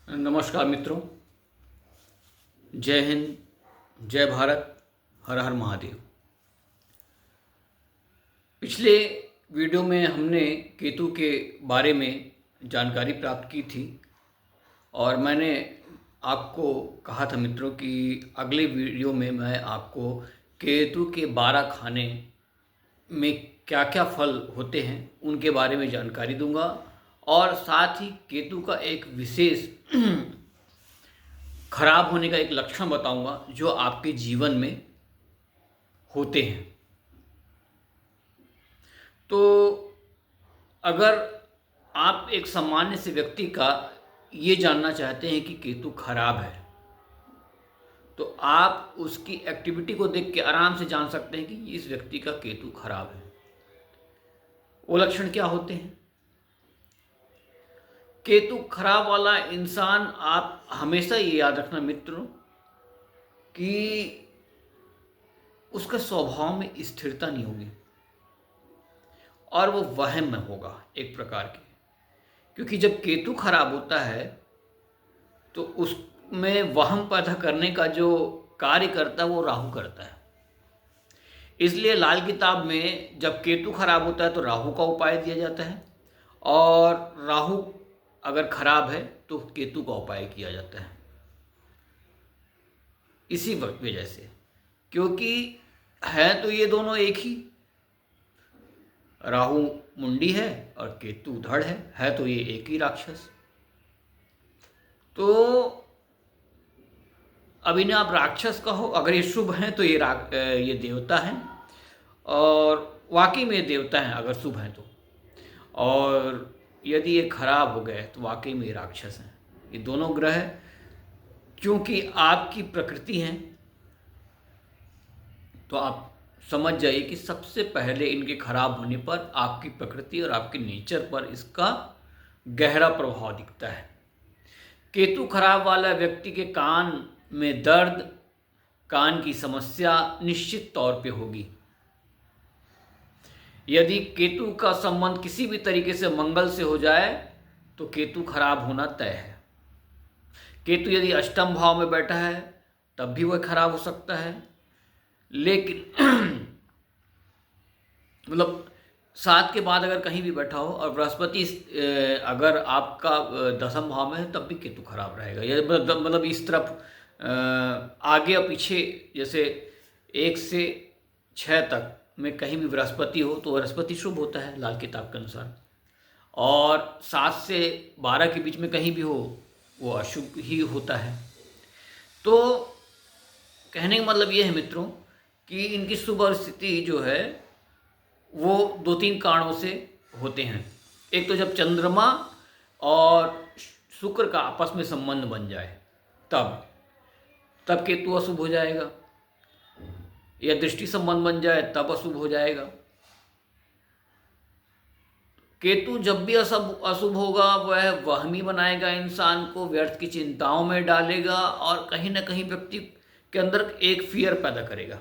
नमस्कार मित्रों। जय हिंद, जय भारत, हर हर महादेव। पिछले वीडियो में हमने केतु के बारे में जानकारी प्राप्त की थी और मैंने आपको कहा था मित्रों कि अगले वीडियो में मैं आपको केतु के 12 खाने में क्या क्या फल होते हैं उनके बारे में जानकारी दूंगा और साथ ही केतु का एक विशेष खराब होने का एक लक्षण बताऊंगा जो आपके जीवन में होते हैं। तो अगर आप एक सामान्य से व्यक्ति का ये जानना चाहते हैं कि केतु खराब है तो आप उसकी एक्टिविटी को देख के आराम से जान सकते हैं कि इस व्यक्ति का केतु खराब है। वो लक्षण क्या होते हैं? केतु खराब वाला इंसान, आप हमेशा ये याद रखना मित्रों कि उसका स्वभाव में स्थिरता नहीं होगी और वो वहम में होगा एक प्रकार की। क्योंकि जब केतु खराब होता है तो उसमें वहम पैदा करने का जो कार्य करता है वो राहु करता है। इसलिए लाल किताब में जब केतु खराब होता है तो राहु का उपाय दिया जाता है और राहु अगर खराब है तो केतु का उपाय किया जाता है। इसी वजह से, क्योंकि है तो ये दोनों एक ही, राहु मुंडी है और केतु धड़ है तो ये एक ही राक्षस। तो अब इन्हें आप राक्षस कहो, अगर ये शुभ हैं तो ये देवता हैं और वाकई में देवता हैं अगर शुभ हैं तो, और यदि ये खराब हो गए तो वाकई में राक्षस हैं। ये दोनों ग्रह क्योंकि आपकी प्रकृति हैं तो आप समझ जाइए कि सबसे पहले इनके खराब होने पर आपकी प्रकृति और आपके नेचर पर इसका गहरा प्रभाव दिखता है। केतु खराब वाला व्यक्ति के कान में दर्द, कान की समस्या निश्चित तौर पे होगी। यदि केतु का संबंध किसी भी तरीके से मंगल से हो जाए तो केतु खराब होना तय है। केतु यदि अष्टम भाव में बैठा है तब भी वह खराब हो सकता है, लेकिन मतलब 7 के बाद अगर कहीं भी बैठा हो और बृहस्पति अगर आपका दसम भाव में है तब भी केतु खराब रहेगा। ये मतलब इस तरफ आगे और पीछे, जैसे 1 से 6 तक में कहीं भी बृहस्पति हो तो बृहस्पति शुभ होता है लाल किताब के अनुसार, और 7 से 12 के बीच में कहीं भी हो वो अशुभ ही होता है। तो कहने का मतलब ये है मित्रों कि इनकी शुभ स्थिति जो है वो 2-3 कारणों से होते हैं। एक तो जब चंद्रमा और शुक्र का आपस में संबंध बन जाए तब केतु अशुभ हो जाएगा, या दृष्टि संबंध बन जाए तब अशुभ हो जाएगा। केतु जब भी अशुभ होगा वह वहमी बनाएगा, इंसान को व्यर्थ की चिंताओं में डालेगा और कहीं ना कहीं व्यक्ति के अंदर एक फियर पैदा करेगा।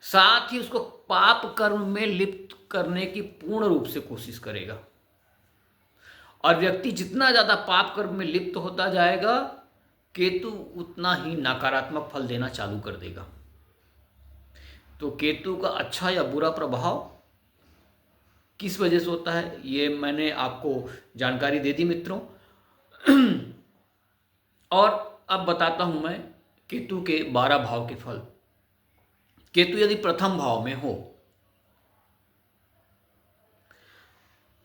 साथ ही उसको पाप कर्म में लिप्त करने की पूर्ण रूप से कोशिश करेगा, और व्यक्ति जितना ज़्यादा पाप कर्म में लिप्त होता जाएगा केतु उतना ही नकारात्मक फल देना चालू कर देगा। तो केतु का अच्छा या बुरा प्रभाव किस वजह से होता है ये मैंने आपको जानकारी दे दी मित्रों। और अब बताता हूं मैं केतु के 12 भाव के फल। केतु यदि प्रथम भाव में हो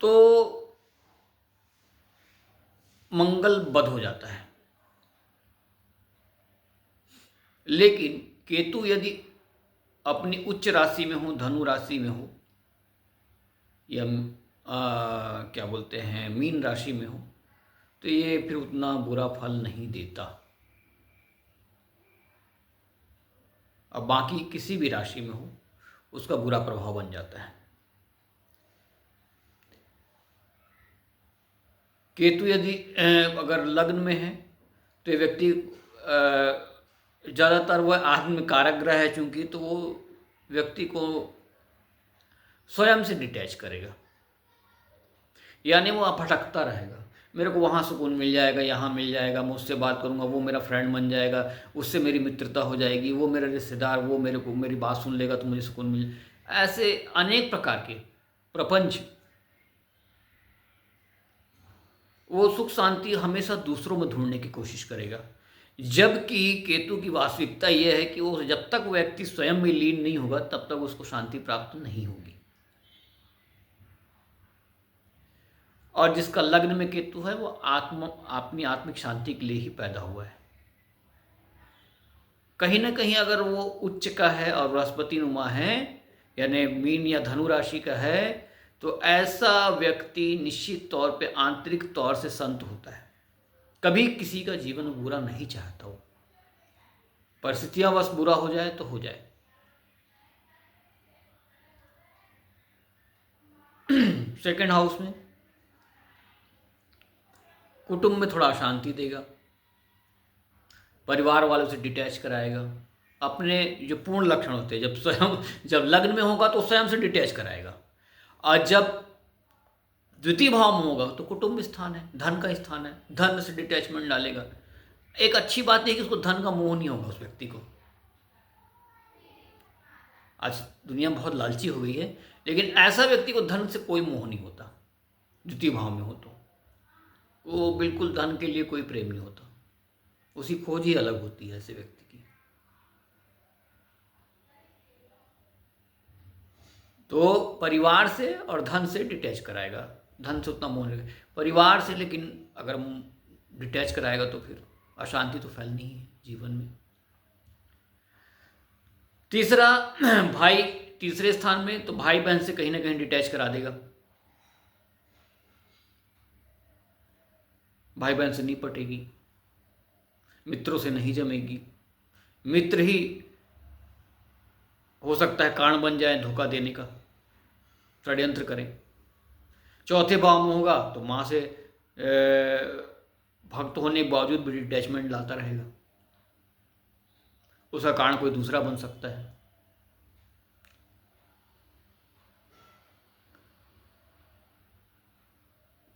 तो मंगल बद हो जाता है, लेकिन केतु यदि अपनी उच्च राशि में हो, धनु राशि में हो, या क्या बोलते हैं मीन राशि में हो तो ये फिर उतना बुरा फल नहीं देता। अब बाकी किसी भी राशि में हो उसका बुरा प्रभाव बन जाता है। केतु यदि अगर लग्न में है तो ये व्यक्ति ज़्यादातर वह आत्म कारक ग्रह है चूंकि, तो वो व्यक्ति को स्वयं से डिटैच करेगा, यानी वो भटकता रहेगा। मेरे को वहाँ सुकून मिल जाएगा, यहाँ मिल जाएगा, मैं उससे बात करूँगा, वो मेरा फ्रेंड बन जाएगा, उससे मेरी मित्रता हो जाएगी, वो मेरा रिश्तेदार, वो मेरे को मेरी बात सुन लेगा तो मुझे सुकून मिल। ऐसे अनेक प्रकार के प्रपंच, वो सुख शांति हमेशा दूसरों में ढूंढने की कोशिश करेगा। जबकि केतु की वास्तविकता यह है कि वो जब तक व्यक्ति स्वयं में लीन नहीं होगा तब तक उसको शांति प्राप्त नहीं होगी। और जिसका लग्न में केतु है वो अपनी आत्मिक शांति के लिए ही पैदा हुआ है। कहीं ना कहीं अगर वो उच्च का है और बृहस्पति नुमा है, यानी मीन या धनु राशि का है, तो ऐसा व्यक्ति निश्चित तौर पे आंतरिक तौर से संत होता है। कभी किसी का जीवन बुरा नहीं चाहता हो, परिस्थितियां बस बुरा हो जाए तो हो जाए। सेकंड हाउस में कुटुंब में थोड़ा अशांति देगा, परिवार वालों से डिटैच कराएगा, अपने जो पूर्ण लक्षण होते हैं जब लग्न में होगा तो स्वयं से डिटैच कराएगा, और जब द्वितीय भाव में होगा तो कुटुंब स्थान है, धन का स्थान है, धन से डिटैचमेंट डालेगा। एक अच्छी बात है कि उसको धन का मोह नहीं होगा उस व्यक्ति को। आज दुनिया बहुत लालची हो गई है, लेकिन ऐसा व्यक्ति को धन से कोई मोह नहीं होता। द्वितीय भाव में हो तो वो बिल्कुल धन के लिए कोई प्रेम नहीं होता, उसकी खोज ही अलग होती है ऐसे व्यक्ति की। तो परिवार से और धन से डिटैच कराएगा, धन से उतना मोह नहीं, परिवार से लेकिन अगर डिटैच कराएगा तो फिर अशांति तो फैलनी ही है जीवन में। तीसरा, भाई तीसरे स्थान में, तो भाई बहन से कहीं ना कहीं डिटैच करा देगा, भाई बहन से नहीं पटेगी, मित्रों से नहीं जमेगी, मित्र ही हो सकता है कारण बन जाए धोखा देने का, षड्यंत्र करें। चौथे भाव में होगा तो माँ से भक्त होने के बावजूद भी डिटैचमेंट लाता रहेगा, उसका कारण कोई दूसरा बन सकता है।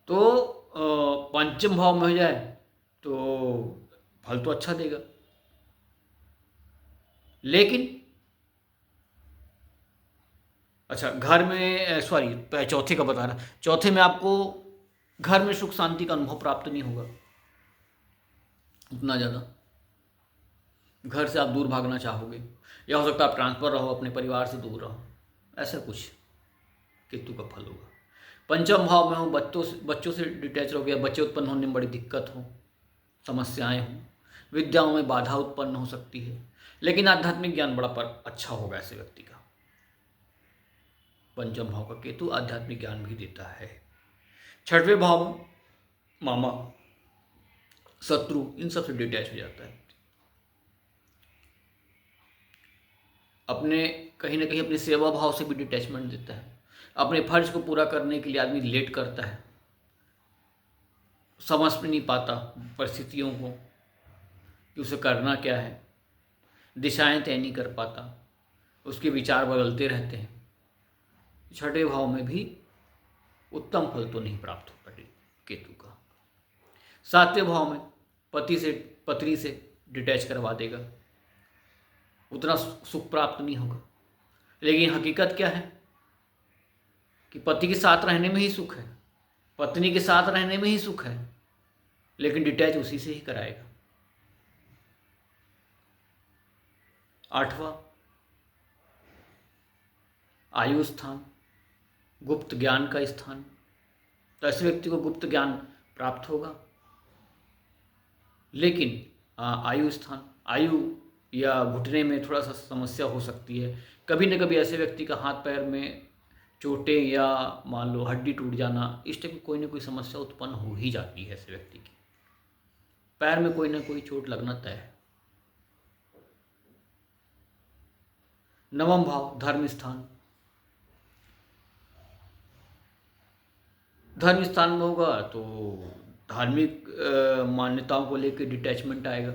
तो पंचम भाव में हो जाए तो फल तो अच्छा देगा, लेकिन अच्छा घर में सॉरी चौथे का बता रहा, चौथे में आपको घर में सुख शांति का अनुभव प्राप्त नहीं होगा उतना ज़्यादा, घर से आप दूर भागना चाहोगे, या हो सकता है आप ट्रांसफ़र रहो, अपने परिवार से दूर रहो, ऐसा कुछ केतु का फल होगा। पंचम भाव में हो, बच्चों से डिटैच रहोगे, या बच्चे उत्पन्न होने में बड़ी दिक्कत हो, समस्याएं हो, विद्याओं में बाधा उत्पन्न हो सकती है, लेकिन आध्यात्मिक ज्ञान बड़ा अच्छा होगा ऐसे व्यक्ति का। पंचम भाव का केतु आध्यात्मिक ज्ञान भी देता है। छठवें भाव में मामा, शत्रु, इन सब से डिटैच हो जाता है, अपने कहीं ना कहीं अपनी सेवा भाव से भी डिटैचमेंट देता है, अपने फर्ज को पूरा करने के लिए आदमी लेट करता है, समझ में नहीं पाता परिस्थितियों को कि उसे करना क्या है, दिशाएं तय नहीं कर पाता, उसके विचार बदलते रहते हैं। छठे भाव में भी उत्तम फल तो नहीं प्राप्त हो पाए केतु का। सातवें भाव में पत्नी से डिटैच करवा देगा, उतना सुख प्राप्त नहीं होगा, लेकिन हकीकत क्या है कि पति के साथ रहने में ही सुख है, पत्नी के साथ रहने में ही सुख है, लेकिन डिटैच उसी से ही कराएगा। आठवां, आयु स्थान, गुप्त ज्ञान का स्थान, तो ऐसे व्यक्ति को गुप्त ज्ञान प्राप्त होगा, लेकिन आयु स्थान, आयु या घुटने में थोड़ा सा समस्या हो सकती है। कभी न कभी ऐसे व्यक्ति का हाथ पैर में चोटें या मान लो हड्डी टूट जाना, इस टाइप की कोई ना कोई समस्या उत्पन्न हो ही जाती है ऐसे व्यक्ति की, पैर में कोई ना कोई चोट लगना तय है। नवम भाव, धर्म स्थान, धर्म स्थान में होगा तो धार्मिक मान्यताओं को लेकर डिटैचमेंट आएगा,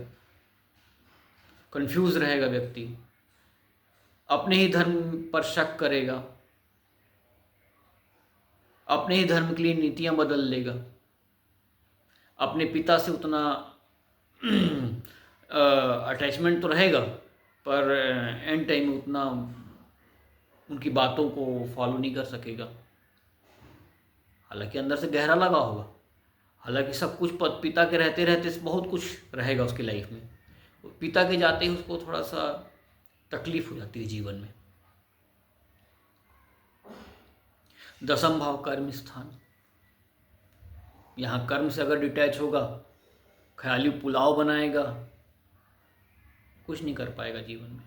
कंफ्यूज रहेगा व्यक्ति, अपने ही धर्म पर शक करेगा, अपने ही धर्म के लिए नीतियां बदल लेगा, अपने पिता से उतना अटैचमेंट तो रहेगा, पर एंड टाइम में उतना उनकी बातों को फॉलो नहीं कर सकेगा। हालांकि अंदर से गहरा लगा होगा, हालांकि सब कुछ पिता के रहते रहते बहुत कुछ रहेगा उसकी लाइफ में, पिता के जाते ही उसको थोड़ा सा तकलीफ हो जाती है जीवन में। दसम भाव कर्म स्थान, यहाँ कर्म से अगर डिटैच होगा, ख्याली पुलाव बनाएगा, कुछ नहीं कर पाएगा जीवन में।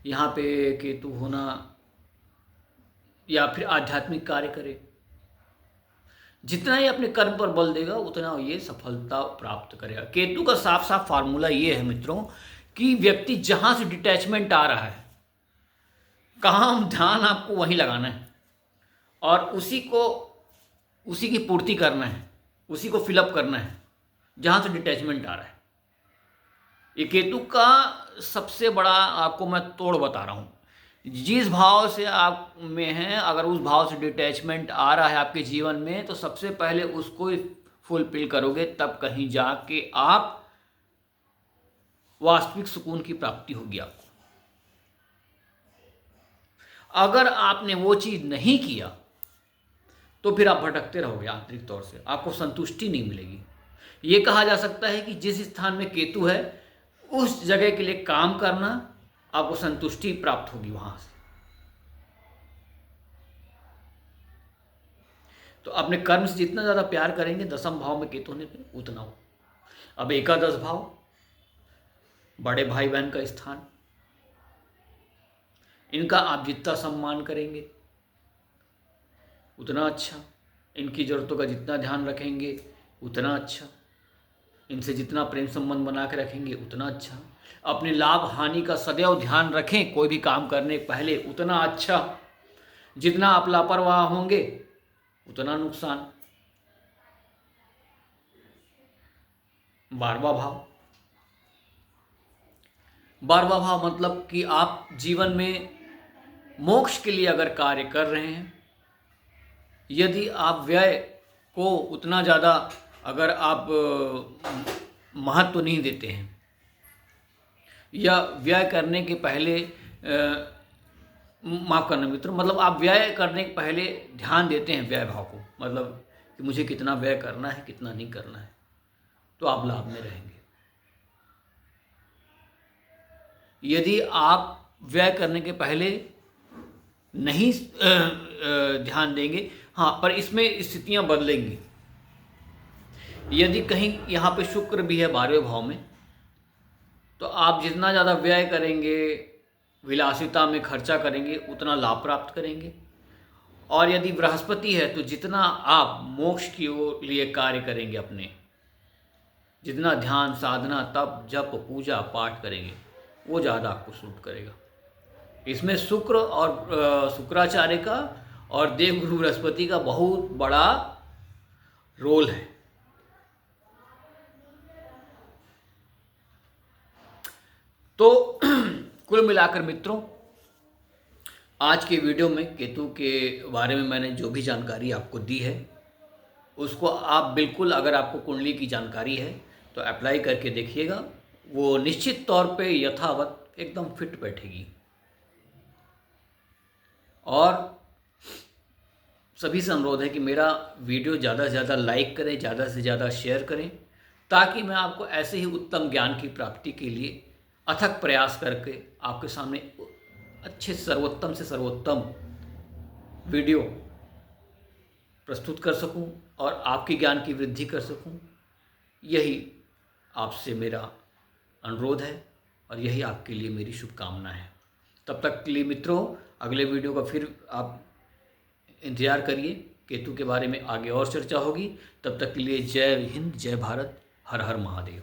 यहाँ पे केतु होना, या फिर आध्यात्मिक कार्य करे, जितना ही अपने कर्म पर बल देगा उतना ये सफलता प्राप्त करेगा। केतु का साफ साफ फार्मूला ये है मित्रों कि व्यक्ति जहाँ से डिटैचमेंट आ रहा है, काम ध्यान आपको वहीं लगाना है और उसी की पूर्ति करना है, उसी को फिलअप करना है जहाँ से डिटैचमेंट आ रहा है। ये केतु का सबसे बड़ा आपको मैं तोड़ बता रहा हूँ। जिस भाव से आप में हैं, अगर उस भाव से डिटैचमेंट आ रहा है आपके जीवन में, तो सबसे पहले उसको फुलफिल करोगे, तब कहीं जाके आप वास्तविक सुकून की प्राप्ति होगी आपको। अगर आपने वो चीज़ नहीं किया तो फिर आप भटकते रहोगे, आंतरिक तौर से आपको संतुष्टि नहीं मिलेगी। ये कहा जा सकता है कि जिस स्थान में केतु है उस जगह के लिए काम करना, आपको संतुष्टि प्राप्त होगी वहां से। तो अपने कर्म से जितना ज़्यादा प्यार करेंगे, दसम भाव में केतु होने पे उतना हो। अब एकादश भाव, बड़े भाई बहन का स्थान, इनका आप जितना सम्मान करेंगे उतना अच्छा, इनकी ज़रूरतों का जितना ध्यान रखेंगे उतना अच्छा, इनसे जितना प्रेम संबंध बना के रखेंगे उतना अच्छा, अपने लाभ हानि का सदैव ध्यान रखें कोई भी काम करने पहले उतना अच्छा। जितना आप लापरवाह होंगे उतना नुकसान। 12वां भाव, 12वां भाव मतलब कि आप जीवन में मोक्ष के लिए अगर कार्य कर रहे हैं, यदि आप व्यय को उतना ज़्यादा अगर आप महत्व नहीं देते हैं, या व्यय करने के पहले माफ़ करना मित्रों, मतलब आप व्यय करने के पहले ध्यान देते हैं व्यय भाव को, मतलब कि मुझे कितना व्यय करना है कितना नहीं करना है, तो आप लाभ में रहेंगे। यदि आप व्यय करने के पहले नहीं ध्यान देंगे, हाँ, पर इसमें स्थितियां बदलेंगी। यदि कहीं यहाँ पे शुक्र भी है 12वें भाव में, तो आप जितना ज़्यादा व्यय करेंगे, विलासिता में खर्चा करेंगे, उतना लाभ प्राप्त करेंगे। और यदि बृहस्पति है तो जितना आप मोक्ष की ओर लिए कार्य करेंगे, अपने जितना ध्यान साधना तप जप पूजा पाठ करेंगे, वो ज़्यादा आपको सूट करेगा। इसमें शुक्र और शुक्राचार्य का और देवगुरु बृहस्पति का बहुत बड़ा रोल है। तो कुल मिलाकर मित्रों, आज के वीडियो में केतु के बारे में मैंने जो भी जानकारी आपको दी है, उसको आप बिल्कुल, अगर आपको कुंडली की जानकारी है तो अप्लाई करके देखिएगा। वो निश्चित तौर पे यथावत एकदम फिट बैठेगी। और सभी से अनुरोध है कि मेरा वीडियो ज़्यादा से ज़्यादा लाइक करें, ज़्यादा से ज़्यादा शेयर करें, ताकि मैं आपको ऐसे ही उत्तम ज्ञान की प्राप्ति के लिए अथक प्रयास करके आपके सामने अच्छे सर्वोत्तम से सर्वोत्तम वीडियो प्रस्तुत कर सकूं और आपके ज्ञान की वृद्धि कर सकूं। यही आपसे मेरा अनुरोध है और यही आपके लिए मेरी शुभकामना है। तब तक के लिए मित्रों, अगले वीडियो का फिर आप इंतज़ार करिए। केतु के बारे में आगे और चर्चा होगी। तब तक के लिए जय हिंद, जय भारत, हर हर महादेव।